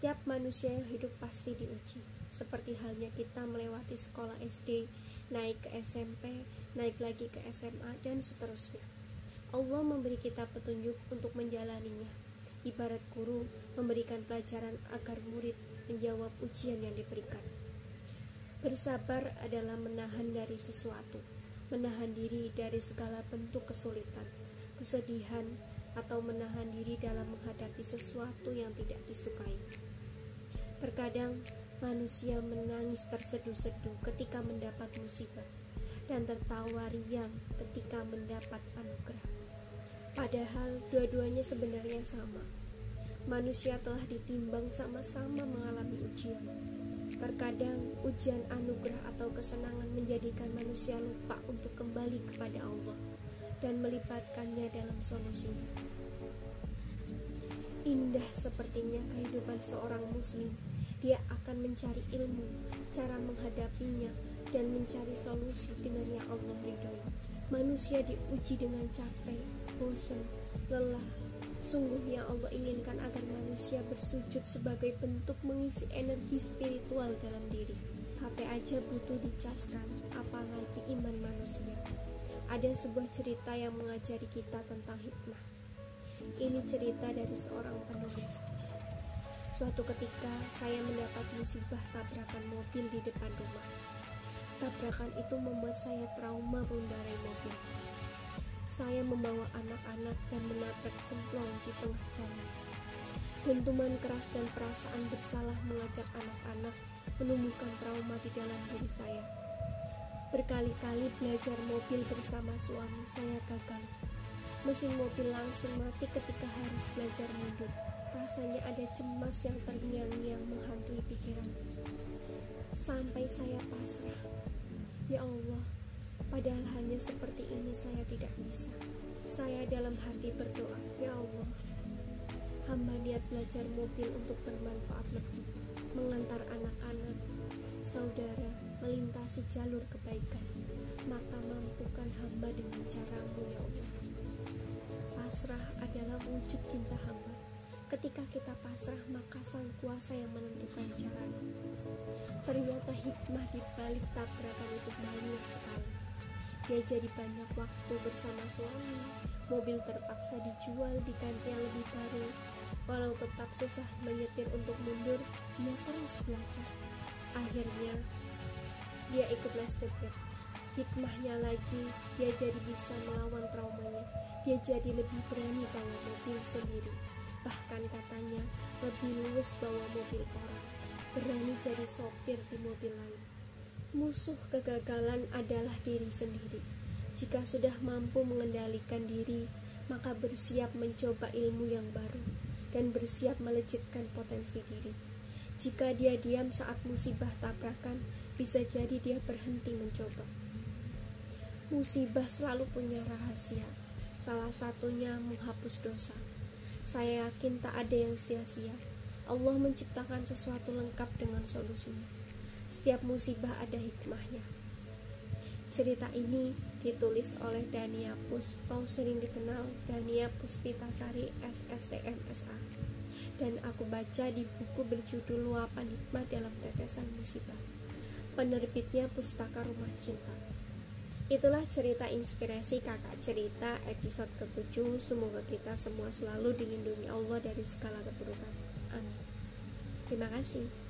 Setiap manusia yang hidup pasti diuji, seperti halnya kita melewati sekolah SD, naik ke SMP, naik lagi ke SMA, dan seterusnya. Allah memberi kita petunjuk untuk menjalaninya, ibarat guru memberikan pelajaran agar murid menjawab ujian yang diberikan. Bersabar adalah menahan dari sesuatu, menahan diri dari segala bentuk kesulitan, kesedihan, atau menahan diri dalam menghadapi sesuatu yang tidak disukai. Terkadang manusia menangis terseduh-seduh ketika mendapat musibah dan tertawa riang ketika mendapat anugerah. Padahal dua-duanya sebenarnya sama. Manusia telah ditimbang sama-sama mengalami ujian. Terkadang ujian anugerah atau kesenangan menjadikan manusia lupa untuk kembali kepada Allah dan melibatkannya dalam solusinya. Indah sepertinya kehidupan seorang muslim. Dia akan mencari ilmu, cara menghadapinya, dan mencari solusi dengan yang Allah ridhoi. Manusia diuji dengan capek, bosan, lelah. Sungguh yang Allah inginkan agar manusia bersujud sebagai bentuk mengisi energi spiritual dalam diri. HP aja butuh dicaskan, apalagi iman manusia. Ada sebuah cerita yang mengajari kita tentang hikmah. Ini cerita dari seorang penulis. Suatu ketika saya mendapat musibah tabrakan mobil di depan rumah. Tabrakan itu membuat saya trauma mengendarai mobil. Saya membawa anak-anak dan menabrak cemplong di tengah jalan. Dentuman keras dan perasaan bersalah mengajak anak-anak menumbuhkan trauma di dalam diri saya. Berkali-kali belajar mobil bersama suami saya gagal. Mesin mobil langsung mati ketika harus belajar mundur. Rasanya ada cemas yang terngiang-ngiang menghantui pikiran. Sampai saya pasrah. Ya Allah, padahal hanya seperti ini saya tidak bisa. Saya dalam hati berdoa, ya Allah, hamba niat belajar mobil untuk bermanfaat lebih, mengantar anak-anak, saudara, melintasi jalur kebaikan. Maka mampukan hamba dengan caramu, ya Allah. Pasrah adalah wujud cinta hamba. Ketika kita pasrah, maka sang kuasa yang menentukan caranya. Ternyata hikmah di balik tabrakan itu banyak sekali. Dia jadi banyak waktu bersama suami. Mobil terpaksa dijual diganti yang lebih baru. Walau tetap susah menyetir untuk mundur, dia terus belajar. Akhirnya dia ikut les nyetir. Hikmahnya lagi, dia jadi bisa melawan traumanya. Dia jadi lebih berani bawa mobil sendiri. Bahkan katanya lebih luwes bawa mobil orang. Berani jadi sopir di mobil lain. Musuh kegagalan adalah diri sendiri. Jika sudah mampu mengendalikan diri, maka bersiap mencoba ilmu yang baru dan bersiap melejitkan potensi diri. Jika dia diam saat musibah tabrakan, bisa jadi dia berhenti mencoba. Musibah selalu punya rahasia. Salah satunya menghapus dosa. Saya yakin tak ada yang sia-sia. Allah menciptakan sesuatu lengkap dengan solusinya. Setiap musibah ada hikmahnya. Cerita ini ditulis oleh Dania Pus atau sering dikenal Dania Puspitasari SSTM SA, dan aku baca di buku berjudul Luapan Hikmah dalam Tetesan Musibah. Penerbitnya Pustaka Rumah Cinta. Itulah cerita inspirasi kakak cerita episode ke-7. Semoga kita semua selalu dilindungi Allah dari segala keburukan. Amin. Terima kasih.